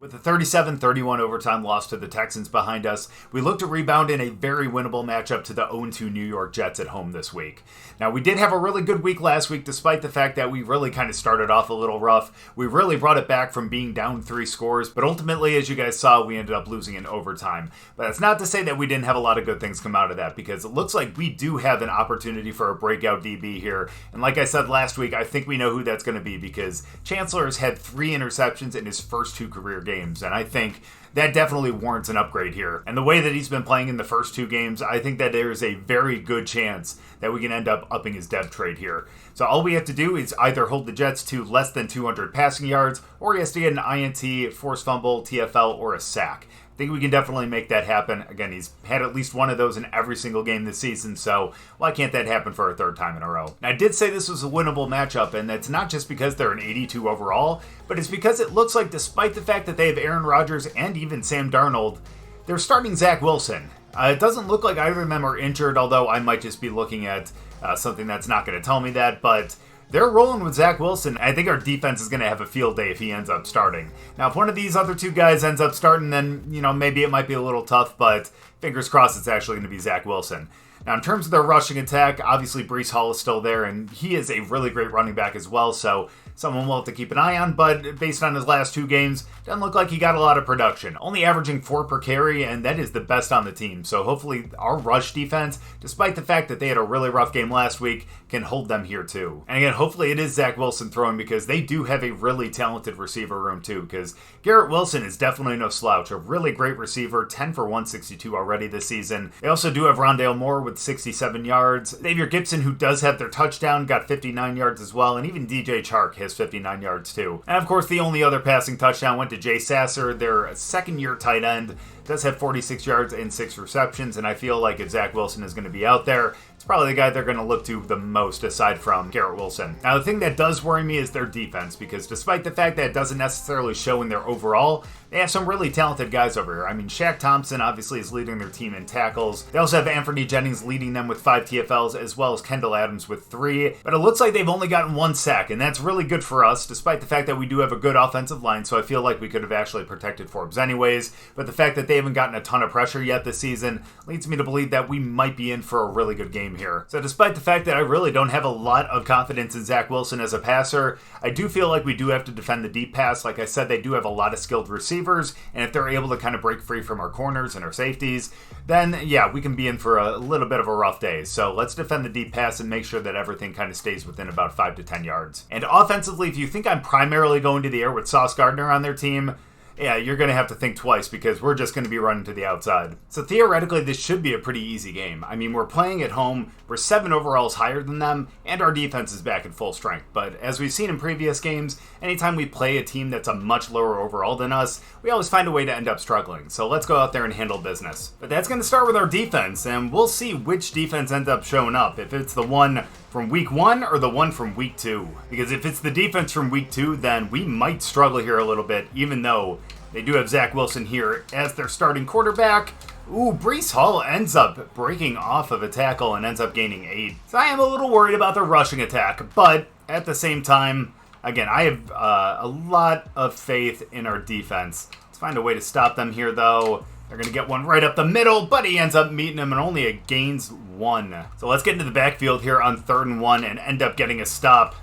With a 37-31 overtime loss to the Texans behind us, we look to rebound in a very winnable matchup to the 0-2 New York Jets at home this week. Now, we did have a really good week last week, despite the fact that we really kind of started off a little rough. We really brought it back from being down 3 scores, but ultimately, as you guys saw, we ended up losing in overtime. But that's not to say that we didn't have a lot of good things come out of that, because it looks like we do have an opportunity for a breakout DB here. And like I said last week, I think we know who that's going to be, because Chancellor has had 3 interceptions in his first 2 career games, and I think that definitely warrants an upgrade here. And the way that he's been playing in the first 2 games, I think that there's a very good chance that we can end up upping his depth trade here. So all we have to do is either hold the Jets to less than 200 passing yards, or he has to get an INT, forced fumble, TFL, or a sack. I think we can definitely make that happen. Again, he's had at least one of those in every single game this season, so why can't that happen for a 3rd time in a row? Now, I did say this was a winnable matchup, and that's not just because they're an 82 overall, but it's because it looks like despite the fact that they have Aaron Rodgers and even Sam Darnold, they're starting Zach Wilson. It doesn't look like either of them are injured, although I might just be looking at something that's not going to tell me that, but they're rolling with Zach Wilson. I think our defense is going to have a field day if he ends up starting. Now, if one of these other 2 guys ends up starting, then, maybe it might be a little tough, but fingers crossed it's actually going to be Zach Wilson. Now, in terms of their rushing attack, obviously Breece Hall is still there, and he is a really great running back as well, so someone we'll have to keep an eye on, but based on his last 2 games, doesn't look like he got a lot of production. Only averaging 4 per carry, and that is the best on the team. So hopefully our rush defense, despite the fact that they had a really rough game last week, can hold them here too. And again, hopefully it is Zach Wilson throwing, because they do have a really talented receiver room too, because Garrett Wilson is definitely no slouch. A really great receiver, 10 for 162 already this season. They also do have Rondale Moore with 67 yards. Xavier Gipson, who does have their touchdown, got 59 yards as well, and even DJ Chark has 59 yards too. And of course, the only other passing touchdown went to Jay Sasser, their second-year tight end. Does have 46 yards and 6 receptions, and I feel like if Zach Wilson is going to be out there, it's probably the guy they're going to look to the most aside from Garrett Wilson. Now, the thing that does worry me is their defense, because despite the fact that it doesn't necessarily show in their overall, they have some really talented guys over here. I mean, Shaq Thompson obviously is leading their team in tackles. They also have Anthony Jennings leading them with 5 TFLs, as well as Kendall Adams with 3. But it looks like they've only gotten 1 sack, and that's really good for us, despite the fact that we do have a good offensive line, so I feel like we could have actually protected Forbes anyways. But the fact that they haven't gotten a ton of pressure yet this season leads me to believe that we might be in for a really good game here. So despite the fact that I really don't have a lot of confidence in Zach Wilson as a passer, I do feel like we do have to defend the deep pass. Like I said, they do have a lot of skilled receivers, and if they're able to kind of break free from our corners and our safeties, then yeah, we can be in for a little bit of a rough day. So let's defend the deep pass and make sure that everything kind of stays within about 5 to 10 yards. And offensively, if you think I'm primarily going to the air with Sauce Gardner on their team, yeah, you're going to have to think twice, because we're just going to be running to the outside. So theoretically, this should be a pretty easy game. I mean, we're playing at home, we're 7 overalls higher than them, and our defense is back at full strength. But as we've seen in previous games, anytime we play a team that's a much lower overall than us, we always find a way to end up struggling. So let's go out there and handle business. But that's going to start with our defense, and we'll see which defense ends up showing up. If it's the one from week 1 or the one from week 2. Because if it's the defense from week 2, then we might struggle here a little bit, even though they do have Zach Wilson here as their starting quarterback. Ooh, Breece Hall ends up breaking off of a tackle and ends up gaining 8. So I am a little worried about their rushing attack, but at the same time, again, I have a lot of faith in our defense. Let's find a way to stop them here, though. They're going to get one right up the middle, but he ends up meeting him, and only it gains 1. So let's get into the backfield here on 3rd and 1 and end up getting a stop.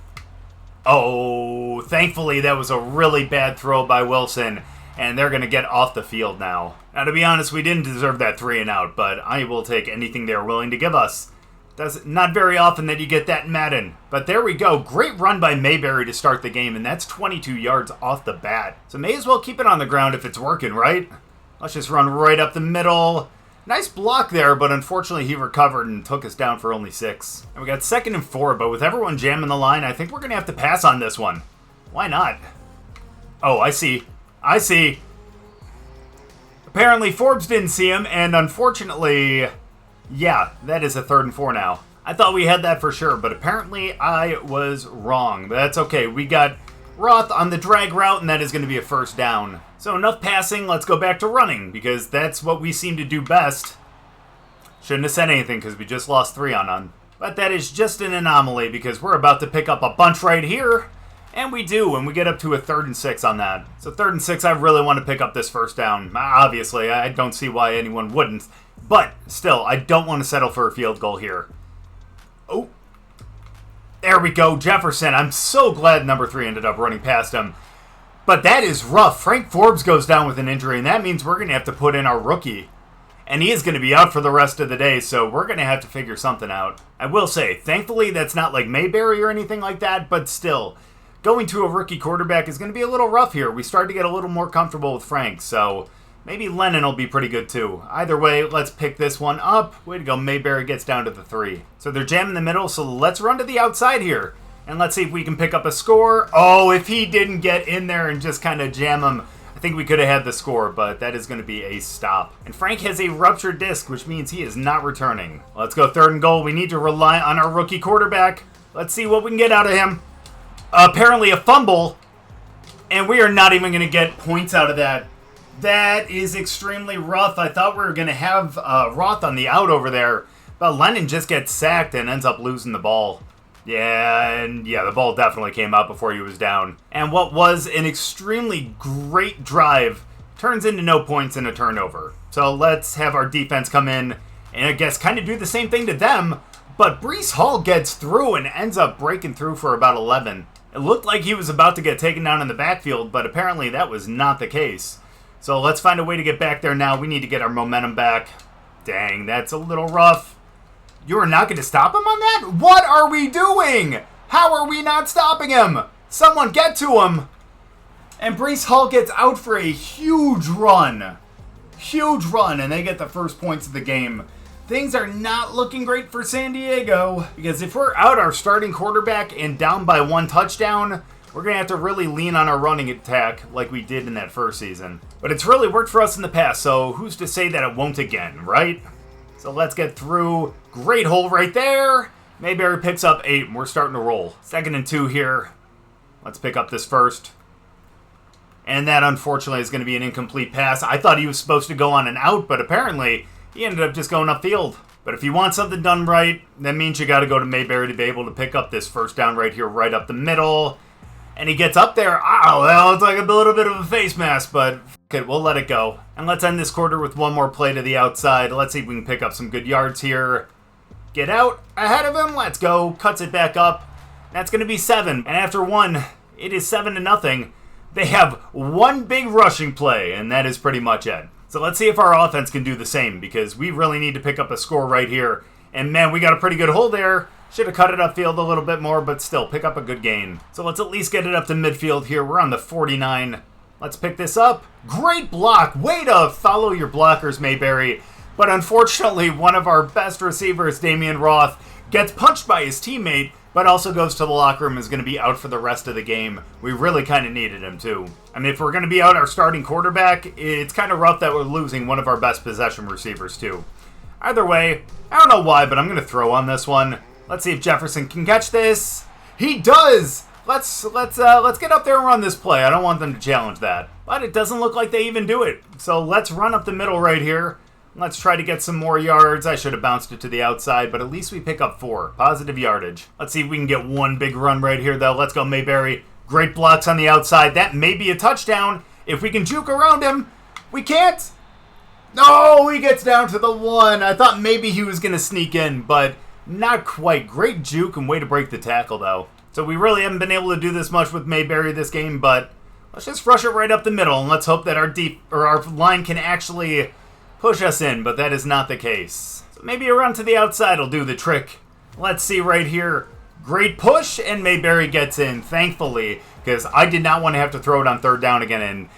Oh, thankfully that was a really bad throw by Wilson, and they're going to get off the field now. Now, to be honest, we didn't deserve that 3 and out, but I will take anything they're willing to give us. That's not very often that you get that in Madden. But there we go. Great run by Mayberry to start the game, and that's 22 yards off the bat. So may as well keep it on the ground if it's working, right? Let's just run right up the middle. Nice block there, but unfortunately he recovered and took us down for only 6. And we got 2nd and 4, but with everyone jamming the line, I think we're going to have to pass on this one. Why not? Oh, I see. Apparently Forbes didn't see him, and unfortunately, yeah, that is a 3rd and 4 now. I thought we had that for sure, but apparently I was wrong. But that's okay. We got Roth on the drag route, and that is going to be a 1st down. So enough passing, let's go back to running, because that's what we seem to do best. Shouldn't have said anything, because we just lost 3 on none. But that is just an anomaly, because we're about to pick up a bunch right here. And we do, and we get up to a 3rd and 6 on that. So 3rd and 6, I really want to pick up this first down. Obviously, I don't see why anyone wouldn't. But still, I don't want to settle for a field goal here. Oh. There we go, Jefferson. I'm so glad number 3 ended up running past him. But that is rough. Frank Forbes goes down with an injury, and that means we're going to have to put in our rookie. And he is going to be out for the rest of the day, so we're going to have to figure something out. I will say, thankfully, that's not like Mayberry or anything like that, but still, going to a rookie quarterback is going to be a little rough here. We started to get a little more comfortable with Frank, so maybe Lennon will be pretty good too. Either way, let's pick this one up. Way to go, Mayberry gets down to the 3. So they're jamming the middle, so let's run to the outside here. And let's see if we can pick up a score. Oh, if he didn't get in there and just kind of jam him, I think we could have had the score, but that is going to be a stop. And Frank has a ruptured disc, which means he is not returning. Let's go 3rd and goal. We need to rely on our rookie quarterback. Let's see what we can get out of him. Apparently a fumble, and we are not even going to get points out of that. That is extremely rough. I thought we were going to have Roth on the out over there, but Lennon just gets sacked and ends up losing the ball. Yeah, the ball definitely came out before he was down. And what was an extremely great drive turns into no points and a turnover. So let's have our defense come in and I guess kind of do the same thing to them, but Breece Hall gets through and ends up breaking through for about 11. It looked like he was about to get taken down in the backfield, but apparently that was not the case. So let's find a way to get back there now. We need to get our momentum back. Dang, that's a little rough. You are not going to stop him on that? What are we doing? How are we not stopping him? Someone get to him. And Breece Hall gets out for a huge run. Huge run, and they get the first points of the game. Things are not looking great for San Diego, because if we're out our starting quarterback and down by 1 touchdown, we're going to have to really lean on our running attack like we did in that first season. But it's really worked for us in the past, so who's to say that it won't again, right? So let's get through. Great hole right there. Mayberry picks up 8, and we're starting to roll. 2nd and 2 here. Let's pick up this first. And that, unfortunately, is going to be an incomplete pass. I thought he was supposed to go on an out, but apparently he ended up just going upfield. But if you want something done right, that means you got to go to Mayberry to be able to pick up this first down right here, right up the middle. And he gets up there. Oh, well, it's like a little bit of a face mask, but okay, we'll let it go. And let's end this quarter with one more play to the outside. Let's see if we can pick up some good yards here. Get out ahead of him. Let's go. Cuts it back up. That's going to be 7. And after 1, it is 7-0. They have 1 big rushing play, and that is pretty much it. So let's see if our offense can do the same, because we really need to pick up a score right here. And man, we got a pretty good hole there. Should have cut it upfield a little bit more, but still, pick up a good gain. So let's at least get it up to midfield here. We're on the 49. Let's pick this up. Great block. Way to follow your blockers, Mayberry. But unfortunately, one of our best receivers, Damian Roth, gets punched by his teammate, but also goes to the locker room and is going to be out for the rest of the game. We really kind of needed him, too. I mean, if we're going to be out our starting quarterback, it's kind of rough that we're losing one of our best possession receivers, too. Either way, I don't know why, but I'm going to throw on this one. Let's see if Jefferson can catch this. He does! Let's get up there and run this play. I don't want them to challenge that. But it doesn't look like they even do it. So let's run up the middle right here. Let's try to get some more yards. I should have bounced it to the outside, but at least we pick up 4. Positive yardage. Let's see if we can get 1 big run right here, though. Let's go, Mayberry. Great blocks on the outside. That may be a touchdown. If we can juke around him, we can't. No, he gets down to the 1. I thought maybe he was going to sneak in, but not quite. Great juke and way to break the tackle, though. So we really haven't been able to do this much with Mayberry this game, but let's just rush it right up the middle, and let's hope that our line can actually push us in, but that is not the case. So maybe a run to the outside will do the trick. Let's see right here. Great push, and Mayberry gets in, thankfully, because I did not want to have to throw it on 3rd down again and,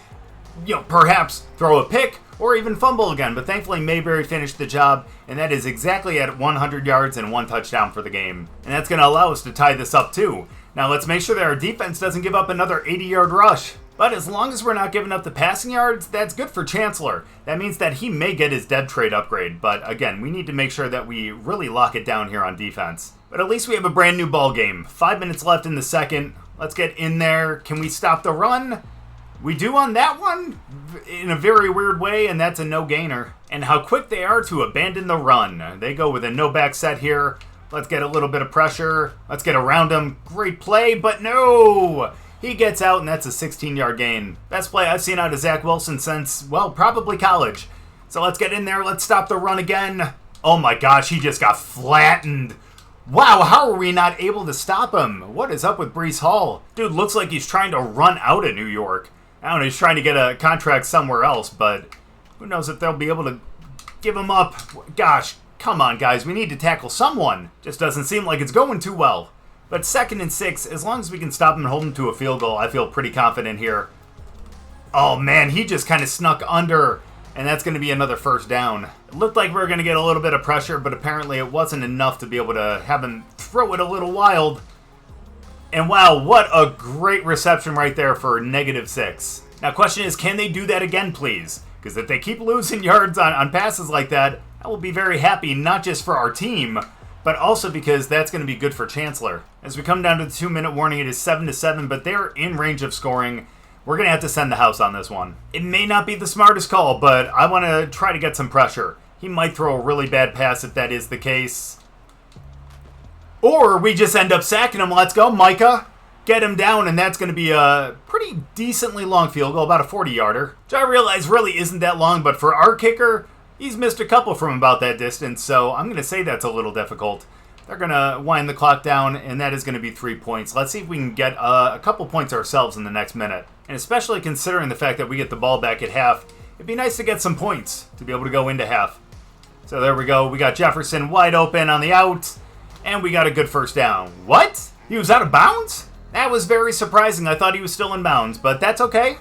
perhaps throw a pick or even fumble again. But thankfully, Mayberry finished the job, and that is exactly at 100 yards and 1 touchdown for the game. And that's going to allow us to tie this up, too. Now, let's make sure that our defense doesn't give up another 80-yard rush. But as long as we're not giving up the passing yards, that's good for Chancellor. That means that he may get his dead trade upgrade. But again, we need to make sure that we really lock it down here on defense. But at least we have a brand new ball game. 5 minutes left in the second. Let's get in there. Can we stop the run? We do on that one in a very weird way, and that's a no-gainer. And how quick they are to abandon the run. They go with a no-back set here. Let's get a little bit of pressure. Let's get around them. Great play, but no! He gets out, and that's a 16-yard gain. Best play I've seen out of Zach Wilson since, well, probably college. So let's get in there. Let's stop the run again. Oh my gosh, he just got flattened. Wow, how are we not able to stop him? What is up with Breece Hall? Dude, looks like he's trying to run out of New York. I don't know, he's trying to get a contract somewhere else, but who knows if they'll be able to give him up. Gosh, come on, guys. We need to tackle someone. Just doesn't seem like it's going too well. But 2nd and 6, as long as we can stop him and hold him to a field goal, I feel pretty confident here. Oh, man, he just kind of snuck under, and that's going to be another first down. It looked like we were going to get a little bit of pressure, but apparently it wasn't enough to be able to have him throw it a little wild. And wow, what a great reception right there for -6. Now, question is, can they do that again, please? Because if they keep losing yards on passes like that, I will be very happy, not just for our team, but also because that's going to be good for Chancellor. As we come down to the 2-minute warning, it is 7-7, but they're in range of scoring. We're going to have to send the house on this one. It may not be the smartest call, but I want to try to get some pressure. He might throw a really bad pass if that is the case. Or we just end up sacking him. Let's go, Micah. Get him down, and that's going to be a pretty decently long field goal, about a 40-yarder. Which I realize really isn't that long, but for our kicker, he's missed a couple from about that distance, so I'm going to say that's a little difficult. They're going to wind the clock down, and that is going to be 3 points. Let's see if we can get a couple points ourselves in the next minute. And especially considering the fact that we get the ball back at half, it'd be nice to get some points to be able to go into half. So there we go. We got Jefferson wide open on the out. And we got a good first down. What? He was out of bounds? That was very surprising. I thought he was still in bounds, but that's okay.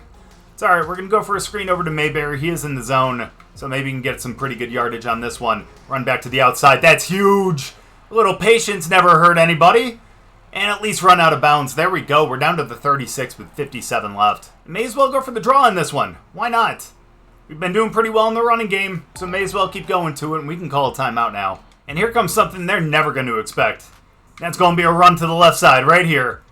It's all right. We're going to go for a screen over to Mayberry. He is in the zone, so maybe we can get some pretty good yardage on this one. Run back to the outside. That's huge. A little patience never hurt anybody. And at least run out of bounds. There we go. We're down to the 36 with 57 left. May as well go for the draw in this one. Why not? We've been doing pretty well in the running game, so may as well keep going to it, and we can call a timeout now. And here comes something they're never going to expect. That's going to be a run to the left side right here.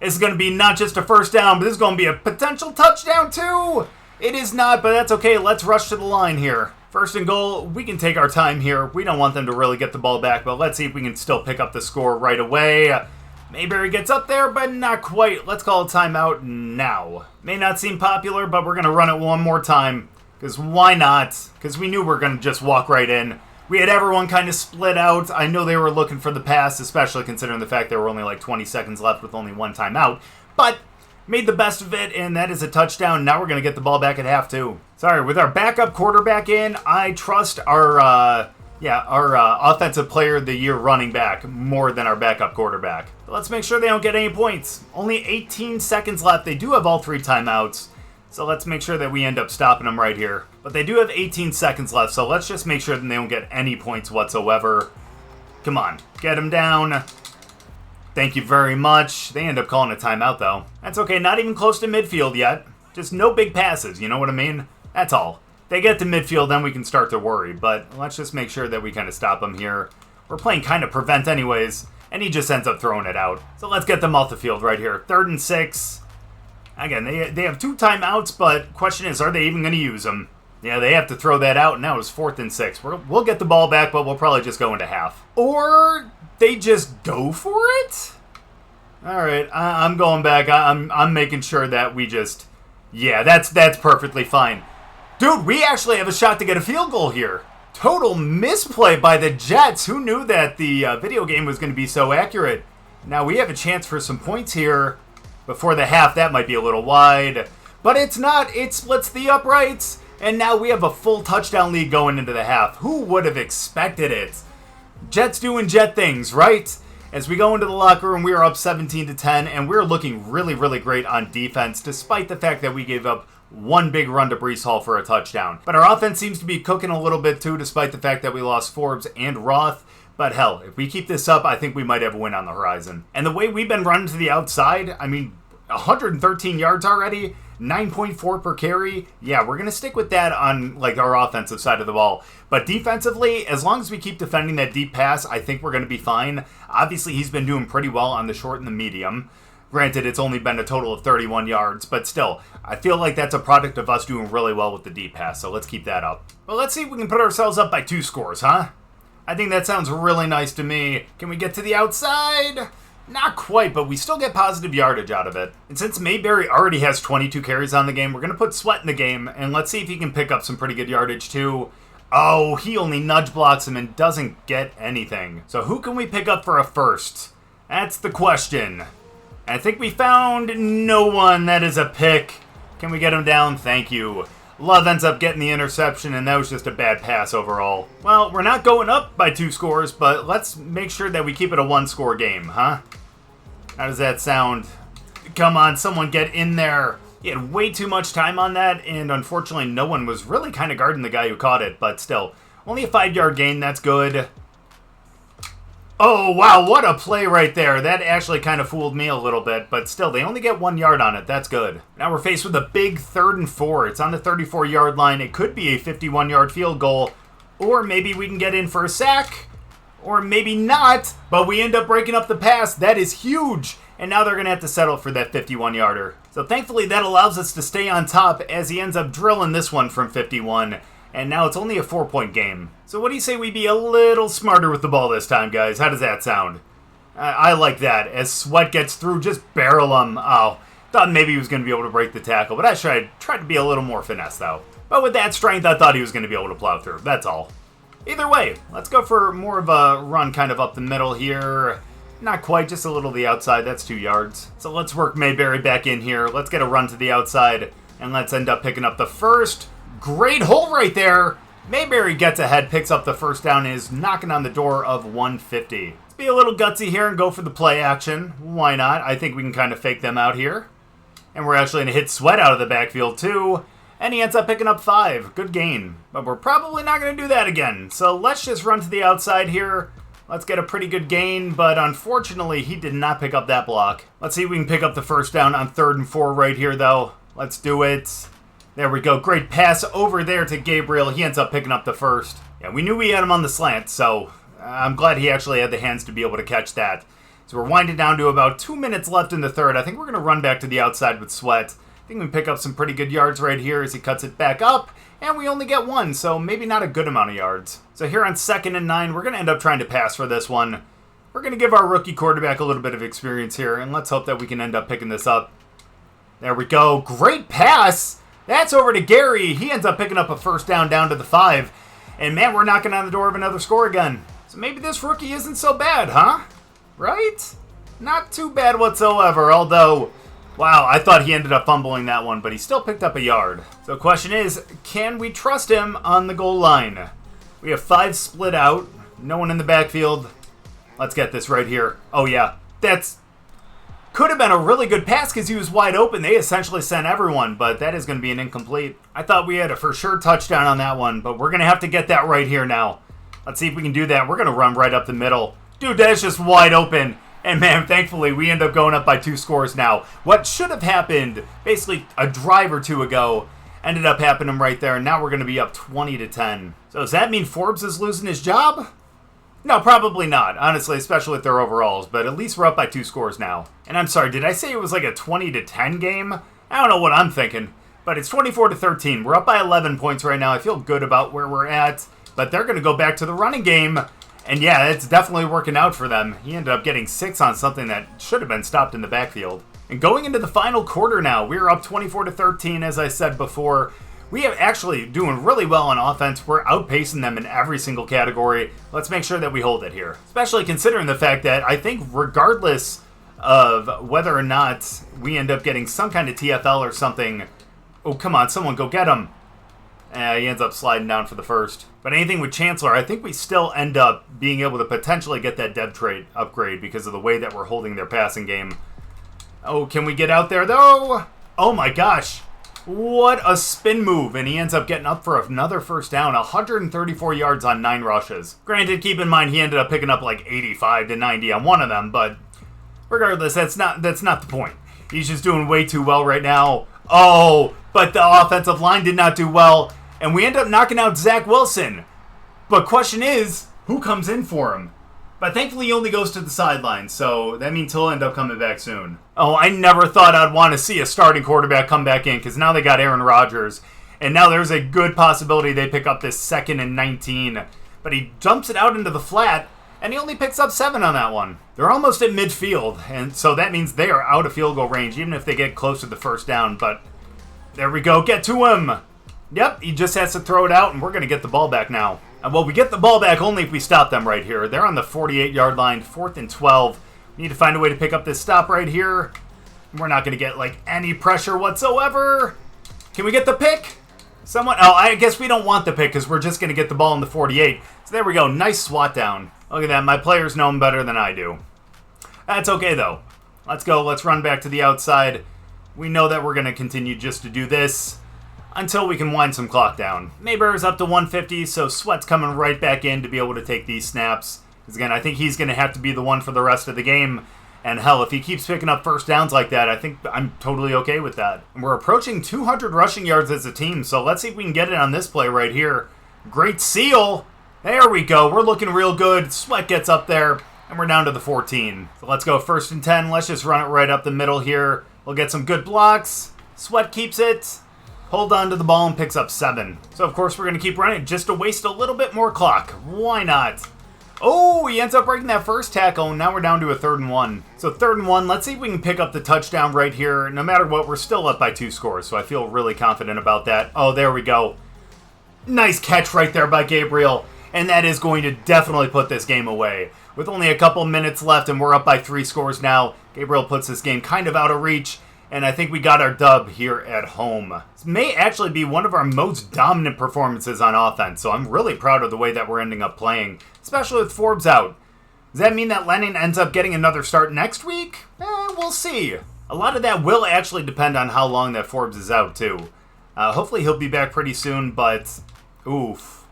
It's going to be not just a first down, but this is going to be a potential touchdown too. It is not, but that's okay. Let's rush to the line here. 1st and goal, we can take our time here. We don't want them to really get the ball back, but let's see if we can still pick up the score right away. Mayberry gets up there, but not quite. Let's call a timeout now. May not seem popular, but we're going to run it one more time. Because why not? Because we knew we were going to just walk right in. We had everyone kind of split out. I know they were looking for the pass, especially considering the fact there were only like 20 seconds left with only one timeout. But made the best of it, and that is a touchdown. Now we're going to get the ball back at half, too. Sorry, with our backup quarterback in, I trust our offensive player of the year running back more than our backup quarterback. But let's make sure they don't get any points. Only 18 seconds left. They do have all 3 timeouts. So let's make sure that we end up stopping them right here. But they do have 18 seconds left, so let's just make sure that they don't get any points whatsoever. Come on, get them down. Thank you very much. They end up calling a timeout, though. That's okay, not even close to midfield yet. Just no big passes, you know what I mean? That's all. If they get to midfield, then we can start to worry. But let's just make sure that we kind of stop them here. We're playing kind of prevent anyways, and he just ends up throwing it out. So let's get them off the field right here. 3rd and 6. Again, they have 2 timeouts, but question is, are they even going to use them? Yeah, they have to throw that out, and now it's 4th and 6. We'll get the ball back, but we'll probably just go into half. Or they just go for it? All right, I'm going back. I'm making sure that we just... Yeah, that's perfectly fine. Dude, we actually have a shot to get a field goal here. Total misplay by the Jets. Who knew that the video game was going to be so accurate? Now we have a chance for some points here. Before the half, that might be a little wide. But it's not. It splits the uprights. And now we have a full touchdown lead going into the half. Who would have expected it? Jets doing Jet things, right? As we go into the locker room, we are up 17-10, and we're looking really, really great on defense, despite the fact that we gave up one big run to Breece Hall for a touchdown. But our offense seems to be cooking a little bit, too, despite the fact that we lost Forbes and Roth. But hell, if we keep this up, I think we might have a win on the horizon. And the way we've been running to the outside, I mean, 113 yards already, 9.4 per carry. Yeah, we're going to stick with that on like our offensive side of the ball. But defensively, as long as we keep defending that deep pass, I think we're going to be fine. Obviously, he's been doing pretty well on the short and the medium. Granted, it's only been a total of 31 yards, but still, I feel like that's a product of us doing really well with the deep pass, so let's keep that up. Well, let's see if we can put ourselves up by 2 scores, huh? I think that sounds really nice to me. Can we get to the outside? Not quite, but we still get positive yardage out of it. And since Mayberry already has 22 carries on the game, we're going to put Sweat in the game, and let's see if he can pick up some pretty good yardage too. Oh, he only nudge blocks him and doesn't get anything. So who can we pick up for a first? That's the question. I think we found no one. That is a pick. Can we get him down? Thank you. Love ends up getting the interception, and that was just a bad pass overall. Well, we're not going up by 2 scores, but let's make sure that we keep it a 1-score game, huh? How does that sound? Come on, someone get in there. He had way too much time on that, and unfortunately no one was really kind of guarding the guy who caught it, but still. Only a 5-yard gain, that's good. Oh, wow, what a play right there. That actually kind of fooled me a little bit, but still, they only get 1 yard on it. That's good. Now we're faced with a big 3rd and 4. It's on the 34-yard line. It could be a 51-yard field goal, or maybe we can get in for a sack, or maybe not, but we end up breaking up the pass. That is huge, and now they're going to have to settle for that 51-yarder. So thankfully, that allows us to stay on top as he ends up drilling this one from 51. And now it's only a 4-point game. So what do you say we be a little smarter with the ball this time, guys? How does that sound? I like that. As Sweat gets through, just barrel him. Oh, thought maybe he was going to be able to break the tackle, but I tried to be a little more finesse, though. But with that strength, I thought he was going to be able to plow through. That's all. Either way, let's go for more of a run kind of up the middle here. Not quite, just a little to the outside. That's 2 yards. So let's work Mayberry back in here. Let's get a run to the outside, and let's end up picking up the first. Great hole right there. Mayberry gets ahead, picks up the first down, and is knocking on the door of 150. Let's be a little gutsy here and go for the play action. Why not? I think we can kind of fake them out here. And we're actually going to hit Sweat out of the backfield too. And he ends up picking up 5. Good gain. But we're probably not going to do that again. So let's just run to the outside here. Let's get a pretty good gain, but unfortunately he did not pick up that block. Let's see if we can pick up the first down on 3rd and 4 right here though. Let's do it. There we go. Great pass over there to Gabriel. He ends up picking up the first. Yeah, we knew we had him on the slant, so I'm glad he actually had the hands to be able to catch that. So we're winding down to about 2 minutes left in the third. I think we're going to run back to the outside with Sweat. I think we can pick up some pretty good yards right here as he cuts it back up. And we only get 1, so maybe not a good amount of yards. So here on 2nd and 9, we're going to end up trying to pass for this one. We're going to give our rookie quarterback a little bit of experience here, and let's hope that we can end up picking this up. There we go. Great pass! That's over to Gary. He ends up picking up a first down to the 5. And man, we're knocking on the door of another score again. So maybe this rookie isn't so bad, huh? Right? Not too bad whatsoever, although, wow, I thought he ended up fumbling that one, but he still picked up a yard. So the question is, can we trust him on the goal line? We have 5 split out, no one in the backfield. Let's get this right here. Oh yeah, that's could have been a really good pass because he was wide open. They essentially sent everyone, but that is going to be an incomplete. I thought we had a for sure touchdown on that one, but we're going to have to get that right here now. Let's see if we can do that. We're going to run right up the middle. Dude, that is just wide open. And man, thankfully, we end up going up by 2 scores now. What should have happened basically a drive or 2 ago ended up happening right there, and now we're going to be up 20-10. So does that mean Forbes is losing his job? No, probably not, honestly, especially with their overalls, but at least we're up by 2 scores now. And I'm sorry, did I say it was like a 20-10 game? I don't know what I'm thinking, but it's 24-13. We're up by 11 points right now. I feel good about where we're at, but they're going to go back to the running game. And yeah, it's definitely working out for them. He ended up getting 6 on something that should have been stopped in the backfield. And going into the final quarter now, we're up 24-13, as I said before. We are actually doing really well on offense. We're outpacing them in every single category. Let's make sure that we hold it here. Especially considering the fact that I think regardless of whether or not we end up getting some kind of TFL or something. Oh, come on, someone go get him. He ends up sliding down for the first. But anything with Chancellor, I think we still end up being able to potentially get that dev trait upgrade because of the way that we're holding their passing game. Oh, can we get out there, though? Oh, my gosh. What a spin move. And he ends up getting up for another first down. 134 yards on 9 rushes. Granted, keep in mind, he ended up picking up like 85-90 on one of them. But regardless, that's not the point. He's just doing way too well right now. Oh, but the offensive line did not do well. And we end up knocking out Zach Wilson. But question is, who comes in for him? But thankfully he only goes to the sideline, so that means he'll end up coming back soon. Oh, I never thought I'd want to see a starting quarterback come back in, because now they got Aaron Rodgers. And now there's a good possibility they pick up this 2nd and 19. But he dumps it out into the flat, And he only picks up 7 on that one. They're almost at midfield, and so that means they are out of field goal range, even if they get close to the first down. But there we go. Get to him. Yep, he just has to throw it out, and we're going to get the ball back now. And well, we get the ball back only if we stop them right here. They're on the 48-yard line, 4th and 12. We need to find a way to pick up this stop right here. We're not going to get, like, any pressure whatsoever. Can we get the pick? Someone... Oh, I guess we don't want the pick because we're just going to get the ball in the 48. So there we go. Nice swat down. Look at that. My players know him better than I do. That's okay, though. Let's go. Let's run back to the outside. We know that we're going to continue just to do this until we can wind some clock down. Mayber's up to 150, so Sweat's coming right back in to be able to take these snaps. Because, again, I think he's going to have to be the one for the rest of the game. And, hell, if he keeps picking up first downs like that, I think I'm totally okay with that. And we're approaching 200 rushing yards as a team, so let's see if we can get it on this play right here. Great seal. There we go. We're looking real good. Sweat gets up there, and we're down to the 14. So let's go 1st and 10. Let's just run it right up the middle here. We'll get some good blocks. Sweat keeps it. Hold on to the ball and picks up 7. So, of course, we're going to keep running just to waste a little bit more clock. Why not? Oh, he ends up breaking that first tackle, and now we're down to a 3rd and 1. So 3rd and 1, let's see if we can pick up the touchdown right here. No matter what, we're still up by 2 scores, so I feel really confident about that. Oh, there we go. Nice catch right there by Gabriel, and that is going to definitely put this game away. With only a couple minutes left, and we're up by 3 scores now, Gabriel puts this game kind of out of reach, and I think we got our dub here at home. This may actually be one of our most dominant performances on offense, so I'm really proud of the way that we're ending up playing, especially with Forbes out. Does that mean that Lennon ends up getting another start next week? We'll see. A lot of that will actually depend on how long that Forbes is out, too. Hopefully he'll be back pretty soon, but oof.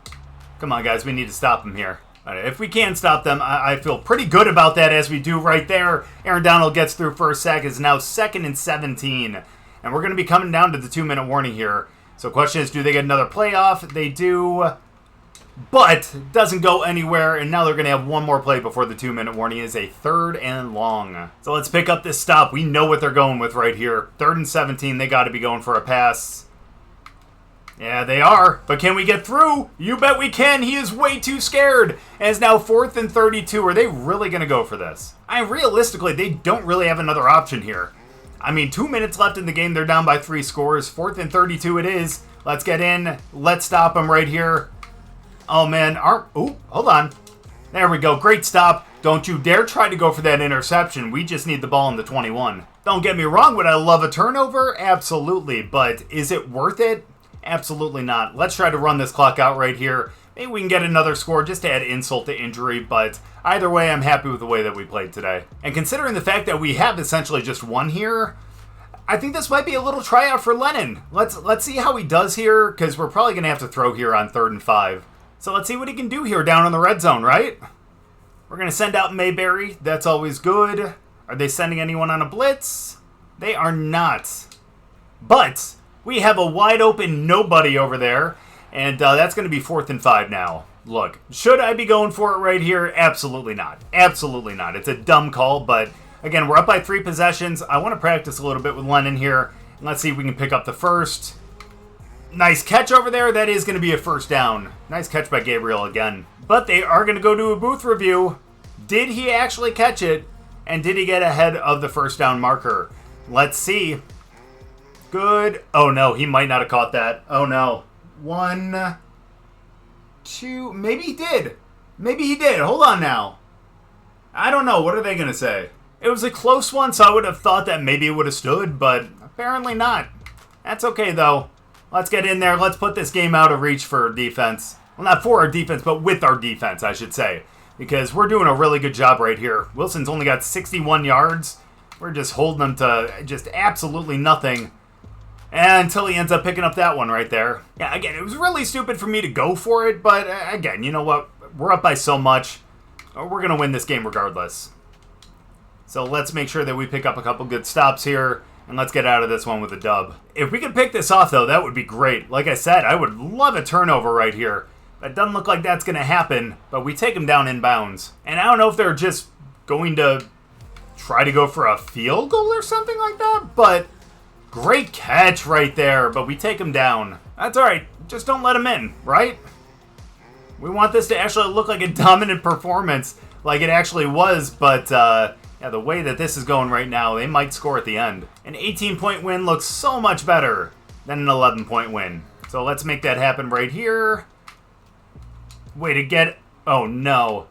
Come on, guys, we need to stop him here. If we can stop them, I feel pretty good about that as we do right there. Aaron Donald gets through first sack. It's now 2nd and 17. And we're going to be coming down to the 2-minute warning here. So the question is, do they get another playoff? They do, but it doesn't go anywhere. And now they're going to have one more play before the 2-minute warning. It is a 3rd and long. So let's pick up this stop. We know what they're going with right here. 3rd and 17. They got to be going for a pass. Yeah, they are. But can we get through? You bet we can. He is way too scared. And it's now 4th and 32. Are they really going to go for this? Realistically, they don't really have another option here. I mean, 2 minutes left in the game. They're down by 3 scores. 4th and 32 it is. Let's get in. Let's stop them right here. Oh, man. Hold on. There we go. Great stop. Don't you dare try to go for that interception. We just need the ball in the 21. Don't get me wrong. Would I love a turnover? Absolutely. But is it worth it? Absolutely not. Let's try to run this clock out right here. Maybe we can get another score just to add insult to injury, but either way, I'm happy with the way that we played today. And considering the fact that we have essentially just won here, I think this might be a little tryout for Lennon. Let's see how he does here, because we're probably going to have to throw here on 3rd and 5. So let's see what he can do here down in the red zone, right? We're going to send out Mayberry. That's always good. Are they sending anyone on a blitz? They are not. But we have a wide open nobody over there, and that's going to be 4th and 5 now. Look, should I be going for it right here? Absolutely not. Absolutely not. It's a dumb call, but again, we're up by 3 possessions. I want to practice a little bit with Lennon here, and let's see if we can pick up the first. Nice catch over there. That is going to be a 1st down. Nice catch by Gabriel again. But they are going to go to a booth review. Did he actually catch it, and did he get ahead of the 1st down marker? Let's see. Good. Oh, no, he might not have caught that. Oh, no. 1, 2. Maybe he did. Maybe he did. Hold on now. I don't know. What are they going to say? It was a close one, so I would have thought that maybe it would have stood, but apparently not. That's okay, though. Let's get in there. Let's put this game out of reach for defense. Well, not for our defense, but with our defense, I should say. Because we're doing a really good job right here. Wilson's only got 61 yards. We're just holding them to just absolutely nothing. And until he ends up picking up that one right there. Yeah, again, it was really stupid for me to go for it, but again, you know what? We're up by so much. We're going to win this game regardless. So let's make sure that we pick up a couple good stops here, and let's get out of this one with a dub. If we could pick this off, though, that would be great. Like I said, I would love a turnover right here. That doesn't look like that's going to happen, but we take them down in bounds. And I don't know if they're just going to try to go for a field goal or something like that, but great catch right there, but we take him down. That's all right. Just don't let him in, right? We want this to actually look like a dominant performance. like it actually was, but yeah, the way that this is going right now, they might score at the end. An 18-point win looks so much better than an 11-point win. So let's make that happen right here. Way to get... Oh, no.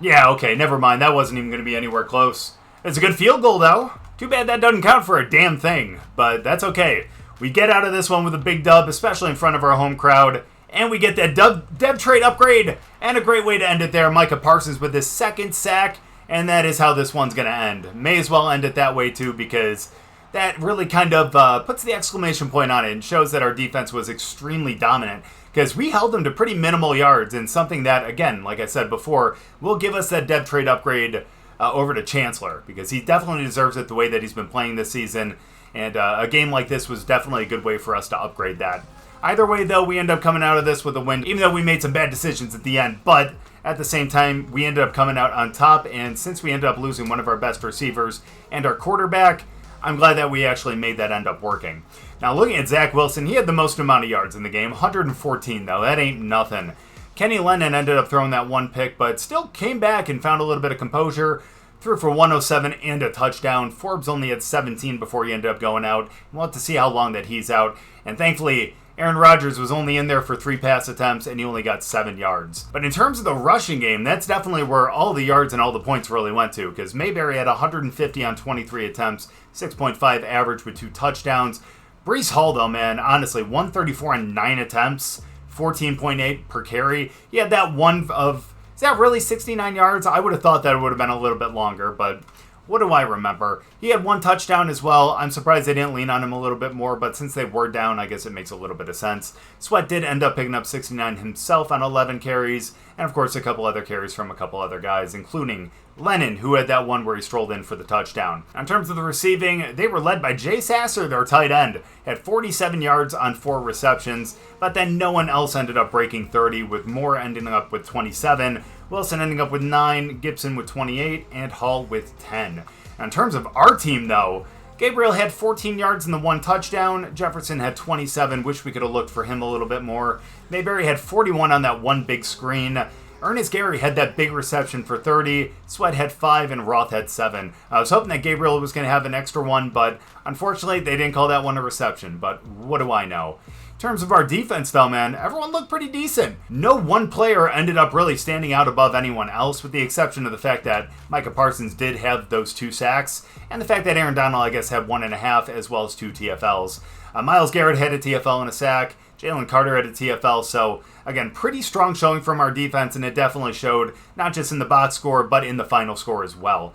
Yeah, okay, never mind. That wasn't even going to be anywhere close. It's a good field goal, though. Too bad that doesn't count for a damn thing, but that's okay. We get out of this one with a big dub, especially in front of our home crowd, and we get that dev trade upgrade, and a great way to end it there. Micah Parsons with his second sack, and that is how this one's going to end. May as well end it that way, too, because that really kind of puts the exclamation point on it and shows that our defense was extremely dominant, because we held them to pretty minimal yards, and something that, again, like I said before, will give us that dev trade upgrade over to Chancellor, because he definitely deserves it the way that he's been playing this season, and a game like this was definitely a good way for us to upgrade that. Either way, though, we end up coming out of this with a win, even though we made some bad decisions at the end, but at the same time, we ended up coming out on top, and since we ended up losing one of our best receivers and our quarterback, I'm glad that we actually made that end up working. Now, looking at Zach Wilson, he had the most amount of yards in the game, 114, though. That ain't nothing. Kenny Lennon ended up throwing that one pick, but still came back and found a little bit of composure. Threw for 107 and a touchdown. Forbes only had 17 before he ended up going out. We'll have to see how long that he's out. And thankfully, Aaron Rodgers was only in there for 3 pass attempts, and he only got 7 yards. But in terms of the rushing game, that's definitely where all the yards and all the points really went to, because Mayberry had 150 on 23 attempts, 6.5 average with 2 touchdowns. Breece Hall, though, man, honestly, 134 on 9 attempts, 14.8 per carry. He had that one of, is that really 69 yards? I would have thought that it would have been a little bit longer, but what do I remember? He had 1 touchdown as well. I'm surprised they didn't lean on him a little bit more, but since they were down, I guess it makes a little bit of sense. Sweat did end up picking up 69 himself on 11 carries, and of course a couple other carries from a couple other guys, including Lennon, who had that one where he strolled in for the touchdown. In terms of the receiving, they were led by Jay Sasser, their tight end, had 47 yards on 4 receptions, but then no one else ended up breaking 30, with Moore ending up with 27, Wilson ending up with 9, Gibson with 28, and Hall with 10. Now, in terms of our team, though, Gabriel had 14 yards and the 1 touchdown. Jefferson had 27. Wish we could have looked for him a little bit more. Mayberry had 41 on that 1 big screen. Ernest Gary had that big reception for 30. Sweat had 5 and Roth had 7. I was hoping that Gabriel was going to have an extra one, but unfortunately they didn't call that one a reception. But what do I know? In terms of our defense, though, man, everyone looked pretty decent. No one player ended up really standing out above anyone else, with the exception of the fact that Micah Parsons did have those 2 sacks, and the fact that Aaron Donald, I guess, had 1.5, as well as 2 TFLs. Myles Garrett had a TFL and a sack. Jalen Carter had a TFL, so again, pretty strong showing from our defense, and it definitely showed not just in the box score, but in the final score as well.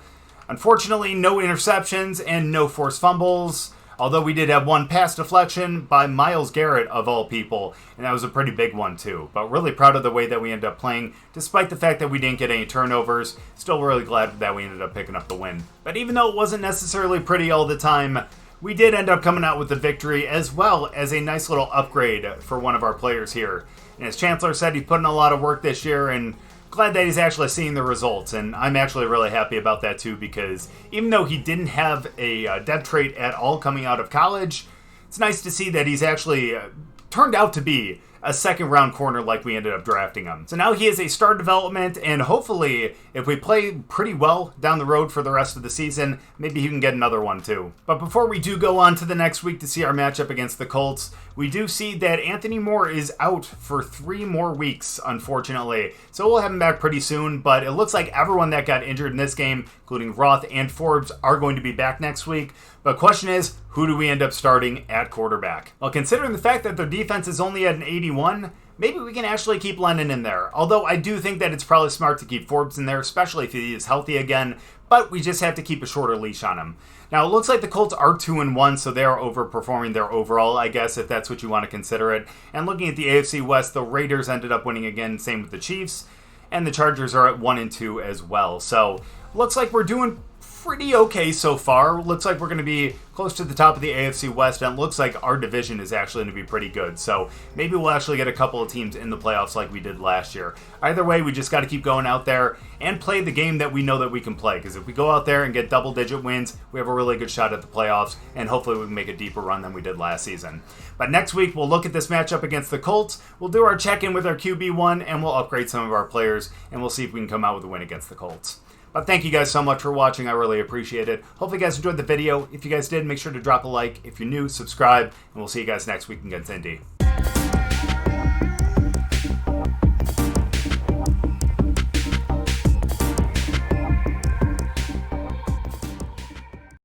Unfortunately, no interceptions and no forced fumbles, although we did have 1 pass deflection by Myles Garrett, of all people, and that was a pretty big one too. But really proud of the way that we ended up playing, despite the fact that we didn't get any turnovers. Still really glad that we ended up picking up the win. But even though it wasn't necessarily pretty all the time, we did end up coming out with the victory, as well as a nice little upgrade for one of our players here. And as Chancellor said, he's put in a lot of work this year, and glad that he's actually seeing the results. And I'm actually really happy about that too, because even though he didn't have a depth trait at all coming out of college, it's nice to see that he's actually turned out to be a second-round corner like we ended up drafting him. So now he is a star development, and hopefully, if we play pretty well down the road for the rest of the season, maybe he can get another one too. But before we do go on to the next week to see our matchup against the Colts, we do see that Anthony Moore is out for 3 more weeks, unfortunately. So we'll have him back pretty soon, but it looks like everyone that got injured in this game, including Roth and Forbes, are going to be back next week. But question is, who do we end up starting at quarterback? Well, considering the fact that their defense is only at an 81, maybe we can actually keep Lennon in there. Although I do think that it's probably smart to keep Forbes in there, especially if he is healthy again, but we just have to keep a shorter leash on him. Now, it looks like the Colts are 2-1, so they are overperforming their overall, I guess, if that's what you want to consider it. And looking at the AFC West, the Raiders ended up winning again, same with the Chiefs, and the Chargers are at 1-2 as well. So, looks like we're doing pretty okay so far. Looks like we're going to be close to the top of the AFC West, and it looks like our division is actually going to be pretty good. So maybe we'll actually get a couple of teams in the playoffs like we did last year. Either way, we just got to keep going out there and play the game that we know that we can play. Because if we go out there and get double-digit wins, we have a really good shot at the playoffs, and hopefully we can make a deeper run than we did last season. But next week, we'll look at this matchup against the Colts. We'll do our check-in with our QB1, and we'll upgrade some of our players, and we'll see if we can come out with a win against the Colts. But thank you guys so much for watching. I really appreciate it. Hopefully you guys enjoyed the video. If you guys did, make sure to drop a like. If you're new, subscribe. And we'll see you guys next week against Indy.